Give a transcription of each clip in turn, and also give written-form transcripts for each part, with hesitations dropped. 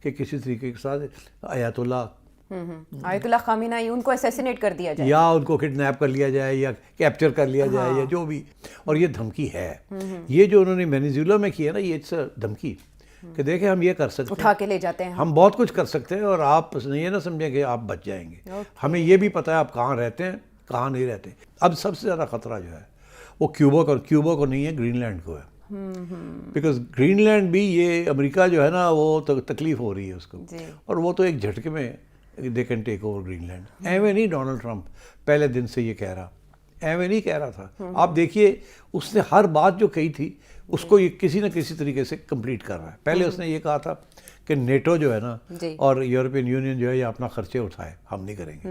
کہ کسی طریقے کے ساتھ آیت اللہ خامنہ ای ان کو اسیسینیٹ کر دیا جائے یا ان کو کڈنیپ کر لیا جائے یا کیپچر کر لیا جائے یا جو بھی. اور یہ دھمکی ہے. یہ جو انہوں نے وینیزویلا میں کیا نا, یہ دھمکی کہ دیکھیں ہم یہ کر سکتے ہیں, اٹھا کے لے جاتے ہیں, ہم بہت کچھ کر سکتے ہیں اور آپ یہ نہ سمجھیں کہ آپ بچ جائیں گے. ہمیں یہ بھی پتہ ہے آپ کہاں رہتے ہیں کہاں نہیں رہتے. اب سب سے زیادہ خطرہ جو ہے وہ کیوبا کو نہیں ہے, گرین لینڈ کو ہے. بیکاز گرین لینڈ بھی یہ امریکہ جو ہے نا وہ تکلیف ہو رہی ہے اس کو, اور وہ تو ایک جھٹکے میں they can take over Greenland لینڈ. ایویں نہیں ڈونلڈ ٹرمپ پہلے دن سے یہ کہہ رہا, ایویں نہیں کہہ رہا تھا. آپ دیکھیے اس نے ہر بات جو کہی تھی اس کو یہ کسی نہ کسی طریقے سے کمپلیٹ کر رہا ہے. پہلے اس نے یہ کہا تھا کہ نیٹو جو ہے نا اور یورپین یونین جو ہے یہ اپنا خرچے اٹھائے, ہم نہیں کریں گے.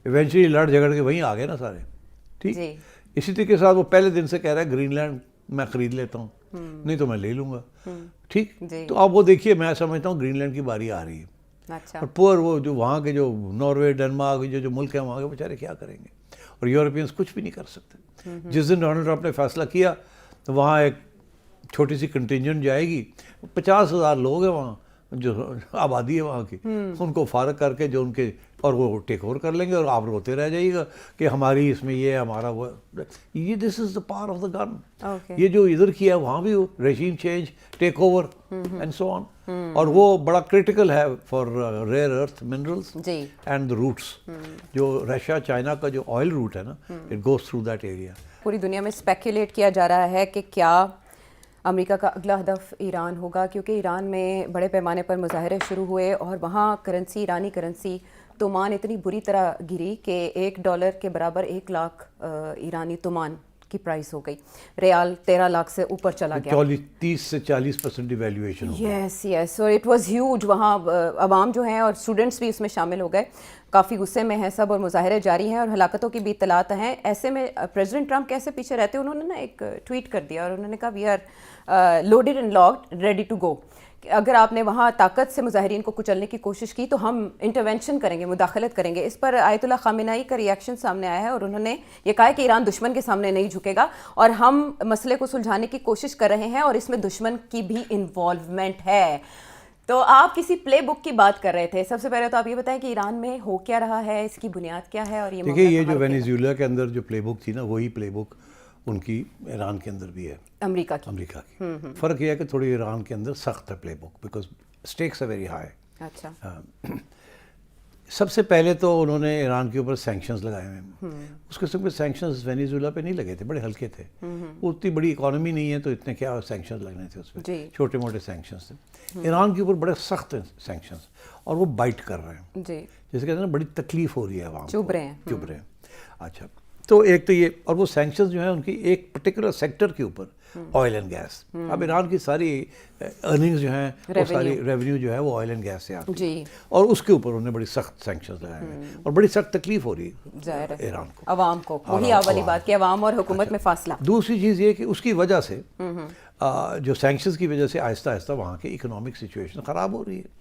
ایونچولی لڑ جھگڑ کے وہیں آ گئے نا سارے. ٹھیک, اسی طریقے کے ساتھ وہ پہلے دن سے کہہ رہا ہے گرین لینڈ میں خرید لیتا ہوں, نہیں تو میں لے لوں گا. ٹھیک, تو آپ وہ دیکھیے میں سمجھتا ہوں گرین لینڈ کی باری آ رہی ہے. اور پور وہ جو وہاں کے جو ناروے ڈنمارک جو ملک ہیں وہاں کے بیچارے کیا کریں گے, اور یورپینس کچھ بھی نہیں کر سکتے. جس دن ڈونلڈ ٹرمپ نے فیصلہ کیا تو وہاں ایک چھوٹی سی کنٹینجنٹ جائے گی, 50,000 لوگ ہیں وہاں جو آبادی ہے وہاں کی, ان کو فارغ کر کے جو ان کے, اور وہ ٹیک اوور کر لیں گے اور آپ روتے رہ جائیے گا کہ ہماری اس میں یہ ہمارا وہ. یہ دس از دا پاور آف دا گن. یہ جو ادھر کیا ہے وہاں بھی ہو, regime change, take over and so on. اور وہ بڑا کرٹیکل ہے for rare earth minerals and the routes. جو رشیا چائنا کا جو آئل روٹ ہے نا, it goes through that area. پوری دنیا میں اسپیکولیٹ کیا جا رہا ہے کہ کیا امریکہ کا اگلا ہدف ایران ہوگا, کیونکہ ایران میں بڑے پیمانے پر مظاہرے شروع ہوئے اور وہاں کرنسی, ایرانی کرنسی تومان اتنی بری طرح گری کہ $1 کے برابر 1 لاکھ ایرانی تومان کی پرائس ہو گئی. ریال 13 لاکھ سے اوپر چلا گیا. 30 سے 40% ڈیویلیویشن ہو گئی. یس اور اٹ واز ہیوج. وہاں عوام جو ہیں اور اسٹوڈنٹس بھی اس میں شامل ہو گئے, کافی غصے میں ہیں سب اور مظاہرے جاری ہیں اور ہلاکتوں کی بھی اطلاعات ہیں. ایسے میں پریزیڈنٹ ٹرمپ کیسے پیچھے رہتے ہیں, انہوں نے نا ایک ٹویٹ کر دیا اور انہوں نے کہا we are loaded and locked ready to go. اگر آپ نے وہاں طاقت سے مظاہرین کو کچلنے کی کوشش کی تو ہم انٹرونشن کریں گے, مداخلت کریں گے. اس پر آیت اللہ خامنہ ای کا ریئیکشن سامنے آیا ہے اور انہوں نے یہ کہا کہ ایران دشمن کے سامنے نہیں جھکے گا اور ہم مسئلے کو سلجھانے کی کوشش کر رہے ہیں اور اس میں دشمن کی بھی انوالومنٹ ہے. تو آپ کسی پلے بک کی بات کر رہے تھے. سب سے پہلے تو آپ یہ بتائیں کہ ایران میں ہو کیا رہا ہے, اس کی بنیاد کیا ہے, اور یہ دیکھیے یہ جو وینیزویلا کے اندر جو پلے بک تھی نا وہی پلے بک ان کی ایران کے اندر بھی ہے, امریکہ کی. فرق یہ ہے کہ تھوڑی ایران کے اندر سخت ہے پلے بک, بیکاز اسٹیکس ہے ویری ہائی. اچھا, سب سے پہلے تو انہوں نے ایران کے اوپر سینکشنز لگائے ہوئے ہیں. اس قسم کے سینکشنز وینیزویلا پہ نہیں لگے تھے, بڑے ہلکے تھے. وہ اتنی بڑی اکانومی نہیں ہے تو اتنے کیا سینکشنز لگنے تھے اس پہ, چھوٹے موٹے سینکشنز تھے. ایران کے اوپر بڑے سخت ہیں سینکشنز, اور وہ بائٹ کر رہے ہیں, جیسے کہتے ہیں نا بڑی تکلیف ہو رہی ہے عوام, چبھ رہے ہیں. اچھا, تو ایک تو یہ, اور وہ سینکشنز جو ہیں ان کی ایک پرٹیکولر سیکٹر کے اوپر, آئل اینڈ گیس. اب ایران کی ساری ارننگز جو ہیں وہ ساری ریونیو جو ہے وہ آئل اینڈ گیس سے آتی ہے, اور اس کے اوپر انہوں نے بڑی سخت سینکشنز لگائے ہیں اور بڑی سخت تکلیف ہو رہی ہے ایران کو, عوام کو. وہی والی بات کہ عوام اور حکومت میں فاصلہ. دوسری چیز یہ کہ اس کی وجہ سے جو سینکشنز کی وجہ سے آہستہ آہستہ وہاں کی اکنامک سچویشن خراب ہو رہی ہے,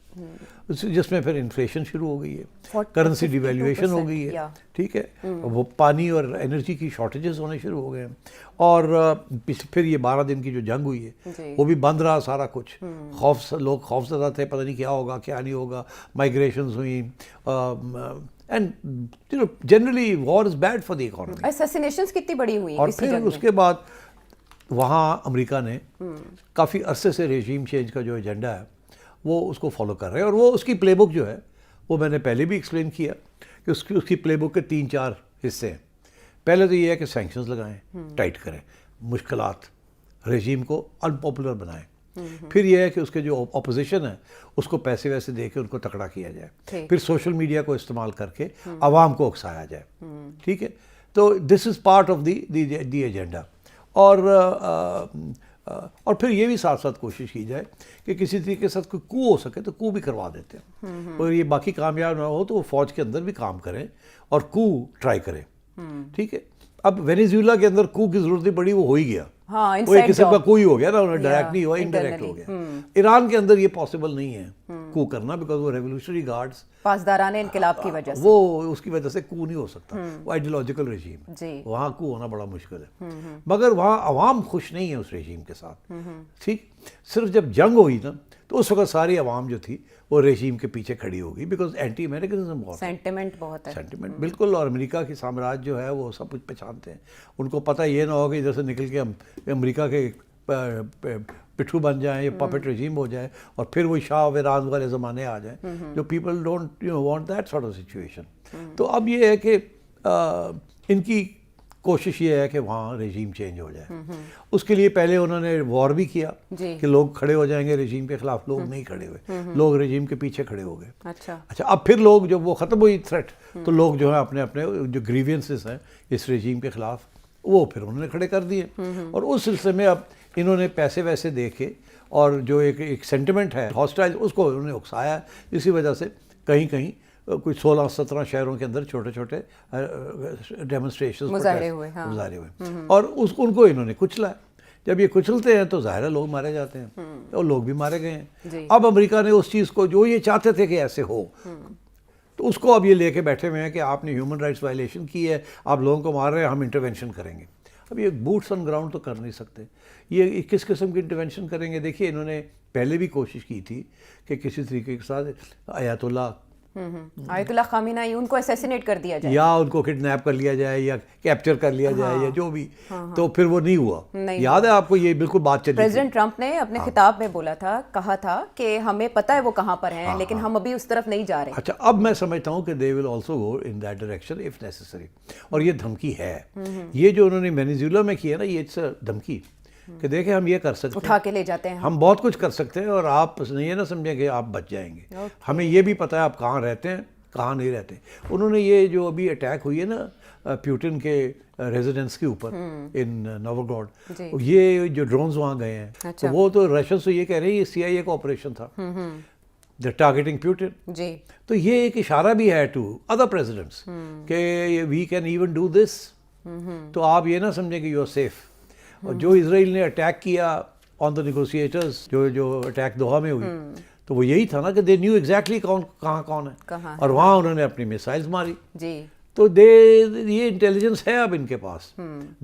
جس میں پھر انفلیشن شروع ہو گئی ہے, کرنسی ڈیویلیویشن ہو گئی ہے. ٹھیک ہے, وہ پانی اور انرجی کی شارٹیجز ہونے شروع ہو گئے ہیں, اور پھر یہ 12 دن کی جو جنگ ہوئی ہے وہ بھی بند رہا سارا کچھ. لوگ خوف زدہ تھے, پتہ نہیں کیا ہوگا کیا نہیں ہوگا. مائگریشنز ہوئیں, and generally war is bad for the economy. Assassinations کتنی بڑی ہوئی. اور پھر اس کے بعد وہاں امریکہ نے کافی عرصے سے ریجیم چینج کا جو ایجنڈا ہے وہ اس کو فالو کر رہے ہیں, اور وہ اس کی پلے بک جو ہے وہ میں نے پہلے بھی ایکسپلین کیا کہ اس کی پلے بک کے 3-4 حصے ہیں. پہلے تو یہ ہے کہ سینکشنز لگائیں, ٹائٹ کریں, مشکلات, ریجیم کو انپاپولر بنائیں. پھر یہ ہے کہ اس کے جو اپوزیشن ہے اس کو پیسے ویسے دے کے ان کو تکڑا کیا جائے. پھر سوشل میڈیا کو استعمال کر کے عوام کو اکسایا جائے. ٹھیک ہے, تو this is part of the agenda. اور پھر یہ بھی ساتھ ساتھ کوشش کی جائے کہ کسی طریقے کے ساتھ کوئی کو ہو سکے تو کو بھی کروا دیتے ہیں, اور یہ باقی کامیاب نہ ہو تو وہ فوج کے اندر بھی کام کریں اور کو ٹرائی کریں. ٹھیک ہے, اب وینیزویلا کے اندر کو کی ضرورت نہیں پڑی, وہ ہو ہی گیا, وہ ایک قسم کا کوئی ہو گیا نا, ڈائریکٹ نہیں ہوا, انڈائریکٹ ہو گیا. ایران کے اندر یہ پاسبل نہیں ہے کو کرنا, بیکاز وہ ریولیوشنری گارڈز پاسداران انقلاب کی وجہ سے, وہ اس کی وجہ سے کو نہیں ہو سکتا. وہ آئیڈیولوجیکل رجیم, وہاں کو ہونا بڑا مشکل ہے. مگر وہاں عوام خوش نہیں ہے اس رجیم کے ساتھ. ٹھیک, صرف جب جنگ ہوئی نا تو اس وقت ساری عوام جو تھی وہ رژیم کے پیچھے کھڑی ہوگی، بیکاز اینٹی امریکنزم بہت سینٹیمنٹ بہت ہے، سینٹیمنٹ بالکل. اور امریکہ کی سامراج جو ہے وہ سب کچھ پہچانتے ہیں. ان کو پتہ یہ نہ ہو کہ جیسے نکل کے ہم امریکہ کے پٹھو بن جائیں یا پپٹ رجیم ہو جائے اور پھر وہ شاہ و ایران والے زمانے آ جائیں. جو people don't want that sort of situation. تو اب یہ ہے کہ ان کی کوشش یہ ہے کہ وہاں رژیم چینج ہو جائے. اس کے لیے پہلے انہوں نے وار بھی کیا کہ لوگ کھڑے ہو جائیں گے رژیم کے خلاف. لوگ نہیں کھڑے ہوئے، لوگ رژیم کے پیچھے کھڑے ہو گئے. اچھا اب پھر لوگ جب وہ ختم ہوئی تھریٹ تو لوگ جو ہیں اپنے اپنے جو گریوینسز ہیں اس رژیم کے خلاف وہ پھر انہوں نے کھڑے کر دیے. اور اس سلسلے میں اب انہوں نے پیسے ویسے دے کے اور جو ایک سینٹیمنٹ ہے ہاسٹائل اس کو انہوں نے اکسایا ہے. اسی وجہ سے کہیں کہیں کوئی 16-17 شہروں کے اندر چھوٹے چھوٹے ڈیمونسٹریشن مظاہرے ہوئے اور ان کو انہوں نے کچلا. جب یہ کچلتے ہیں تو ظاہر ہے لوگ مارے جاتے ہیں اور لوگ بھی مارے گئے ہیں. اب امریکہ نے اس چیز کو جو یہ چاہتے تھے کہ ایسے ہو تو اس کو اب یہ لے کے بیٹھے ہوئے ہیں کہ آپ نے ہیومن رائٹس وائلیشن کی ہے، آپ لوگوں کو مار رہے ہیں، ہم انٹرونشن کریں گے. اب یہ بوٹس آن گراؤنڈ تو کر نہیں سکتے. یہ کس قسم کی انٹرونشن کریں گے؟ دیکھیے انہوں نے پہلے بھی کوشش کی تھی کہ کسی طریقے کے ساتھ آیت اللہ خامنہ ان کو اسیسینیٹ کر دیا جائے یا ان کو کڈنیپ کر لیا جائے یا کیپچر کر لیا جائے یا جو بھی، تو پھر وہ نہیں ہوا. یاد ہے آپ کو یہ بالکل بات چلی. پریزیڈنٹ ٹرمپ نے اپنے خطاب میں بولا تھا، کہا تھا کہ ہمیں پتہ ہے وہ کہاں پر ہیں لیکن ہم ابھی اس طرف نہیں جا رہے. اچھا اب میں سمجھتا ہوں کہ they will also go in that direction if necessary. اور یہ دھمکی ہے، یہ جو انہوں نے وینیزویلا میں کیا نا، یہ اٹس دھمکی کہ دیکھیں ہم یہ کر سکتے ہیں، اٹھا کے لے جاتے ہیں، ہم بہت کچھ کر سکتے ہیں اور آپ یہ نہ سمجھیں کہ آپ بچ جائیں گے. ہمیں یہ بھی پتہ ہے آپ کہاں رہتے ہیں کہاں نہیں رہتے. انہوں نے یہ جو ابھی اٹیک ہوئی ہے نا پیوٹن کے ریزیڈنس کے اوپر ان نووگراڈ، یہ جو ڈرونز وہاں گئے ہیں تو وہ تو رشین سے یہ کہہ رہے ہیں یہ CIA کا آپریشن تھا، دا ٹارگیٹنگ پیوٹن. تو یہ ایک اشارہ بھی ہے ٹو ادر پریزیڈنٹس کہ we can even do this. تو آپ یہ نہ سمجھیں کہ یو آر سیف. اور جو اسرائیل نے اٹیک کیا آن دا نیگوشیٹرز، جو اٹیک دوحہ میں ہوئی، تو وہ یہی تھا نا کہ دے نیو ایگزیکٹلی کہاں کون ہے اور وہاں انہوں نے اپنی میسائلز ماری. تو یہ انٹیلیجنس ہے اب ان کے پاس،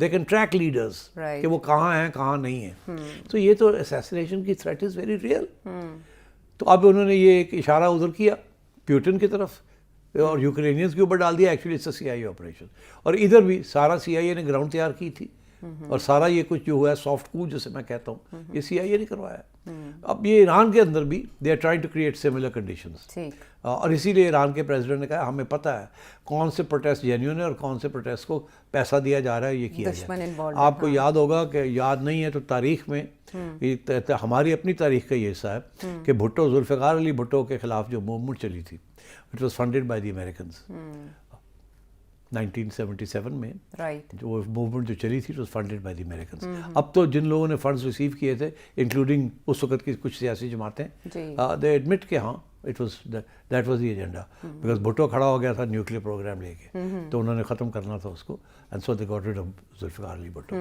دے کین ٹریک لیڈرز کہ وہ کہاں ہیں کہاں نہیں ہیں. تو یہ تو اسیسینیشن کی تھریٹ از ویری ریئل. تو اب انہوں نے یہ ایک اشارہ ادھر کیا پیوٹن کی طرف اور یوکرینینز کے اوپر ڈال دیا. Actually it's a CIA operation. اور ادھر بھی سارا CIA نے گراؤنڈ تیار کی تھی اور سارا یہ کچھ جو ہوا ہے سافٹ کو جسے میں کہتا ہوں یہ CIA نے کروایا. اب یہ ایران کے اندر بھی they are trying to create similar conditions. اور اسی لیے ایران کے پریزیڈنٹ نے کہا ہمیں پتہ ہے کون سے پروٹیسٹ جینیون ہے اور کون سے پروٹیسٹ کو پیسہ دیا جا رہا ہے یہ کیا جائے. آپ کو یاد ہوگا کہ یاد نہیں ہے تو تاریخ میں ہماری اپنی تاریخ کا یہ حصہ ہے کہ بھٹو ذوالفقار علی بھٹو کے خلاف جو موومنٹ چلی تھی it was funded by the Americans 1977 میں. جو موومنٹ جو چلی تھی was funded by the Americans. اب تو جن لوگوں نے فنڈز ریسیو کیے تھے انکلوڈنگ اس وقت کی کچھ سیاسی جماعتیں، دے ایڈمٹ کہ ہاں that was the agenda because Bhutto کھڑا ہو گیا تھا نیوکلیئر پروگرام لے کے تو انہوں نے ختم کرنا تھا اس کو. And so they got rid of Zulfikar Ali Bhutto.